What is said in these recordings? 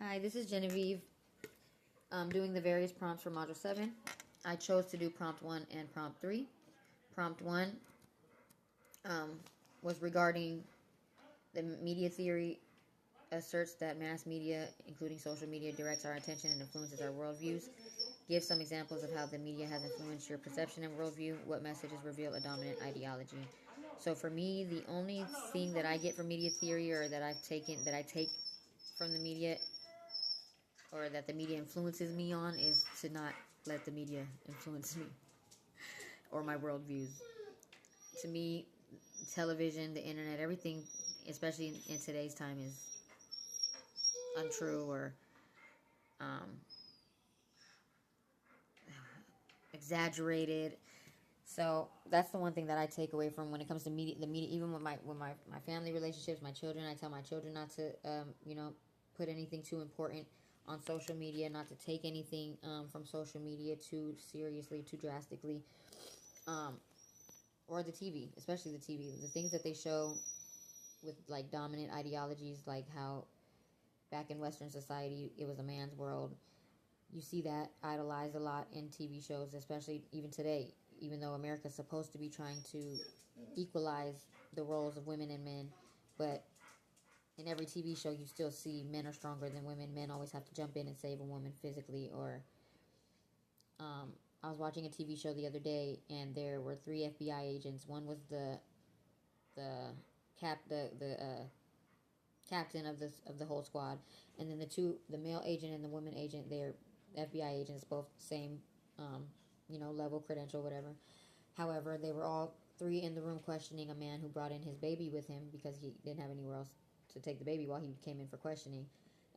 Hi, this is Genevieve doing the various prompts for Module 7. I chose to do Prompt 1 and Prompt 3. Prompt 1 was regarding the media theory asserts that mass media, including social media, directs our attention and influences our worldviews. Give some examples of how the media has influenced your perception and worldview. What messages reveal a dominant ideology? So for me, the only thing that I get from media theory, or that I take from the media, or that the media influences me on, is to not let the media influence me or my worldviews. To me, television, the internet, everything, especially in today's time, is untrue or exaggerated. So that's the one thing that I take away from when it comes to media. The media, even with my family relationships, my children, I tell my children not to put anything too important on social media, not to take anything from social media too seriously, too drastically, or the TV, especially the TV. The things that they show with like dominant ideologies, like how back in Western society it was a man's world. You see that idolized a lot in TV shows, especially even today. Even though America's supposed to be trying to equalize the roles of women and men, but in every TV show you still see men are stronger than women. Men always have to jump in and save a woman physically. Or I was watching a TV show the other day, and there were 3 FBI agents. One was the captain of the whole squad, and then the male agent and the woman agent, they're FBI agents, both same level, credential, whatever. However, they were all 3 in the room questioning a man who brought in his baby with him because he didn't have anywhere else to take the baby while he came in for questioning.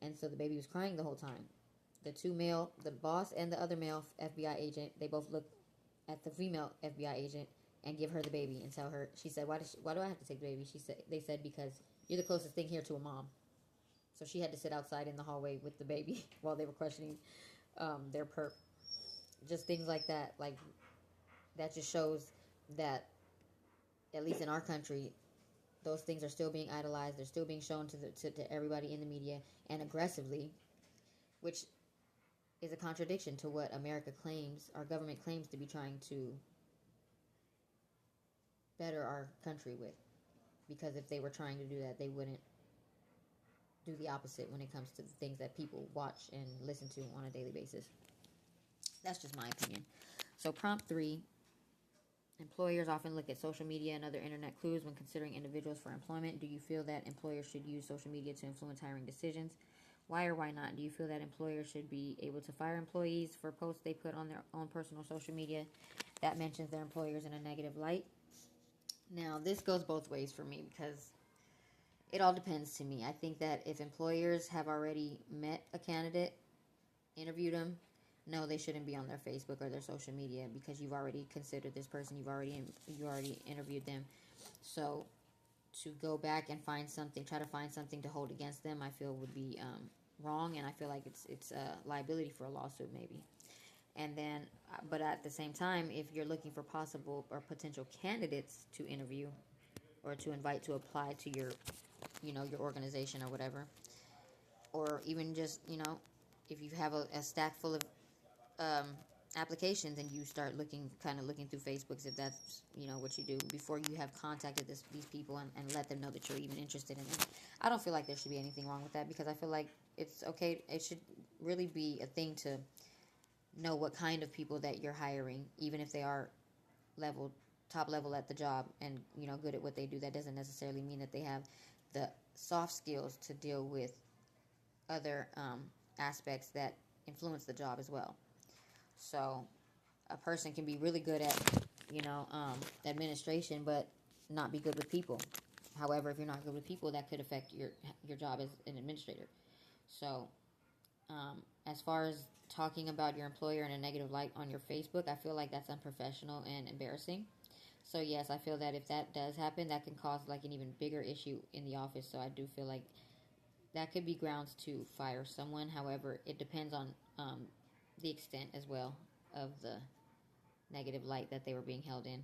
And so the baby was crying the whole time. The boss and the other male FBI agent, they both look at the female FBI agent and give her the baby and tell her. She said, why do I have to take the baby? They said, because you're the closest thing here to a mom. So she had to sit outside in the hallway with the baby while they were questioning their perp. Just things like that. Like, that just shows that, at least in our country, those things are still being idolized. They're still being shown to everybody in the media, and aggressively, which is a contradiction to what America claims, our government claims to be trying to better our country with. Because if they were trying to do that, they wouldn't do the opposite when it comes to the things that people watch and listen to on a daily basis. That's just my opinion. So prompt 3, employers often look at social media and other internet clues when considering individuals for employment. Do you feel that employers should use social media to influence hiring decisions? Why or why not? Do you feel that employers should be able to fire employees for posts they put on their own personal social media that mentions their employers in a negative light? Now, this goes both ways for me, because it all depends to me. I think that if employers have already met a candidate, interviewed them, no, they shouldn't be on their Facebook or their social media, because you've already considered this person, you already interviewed them. So to go back and try to find something to hold against them, I feel would be wrong, and I feel like it's a liability for a lawsuit maybe. And then, but at the same time, if you're looking for possible or potential candidates to interview or to invite to apply to your organization or whatever, or even just, if you have a stack full of applications, and you start looking through Facebook, if that's what you do, before you have contacted these people and let them know that you're even interested in them. I don't feel like there should be anything wrong with that, because I feel like it's okay. It should really be a thing to know what kind of people that you're hiring, even if they are top level at the job and good at what they do. That doesn't necessarily mean that they have the soft skills to deal with other aspects that influence the job as well. So a person can be really good at administration, but not be good with people. However, if you're not good with people, that could affect your job as an administrator. So as far as talking about your employer in a negative light on your Facebook, I feel like that's unprofessional and embarrassing. So yes, I feel that if that does happen, that can cause like an even bigger issue in the office. So I do feel like that could be grounds to fire someone. However, it depends on the extent as well of the negative light that they were being held in.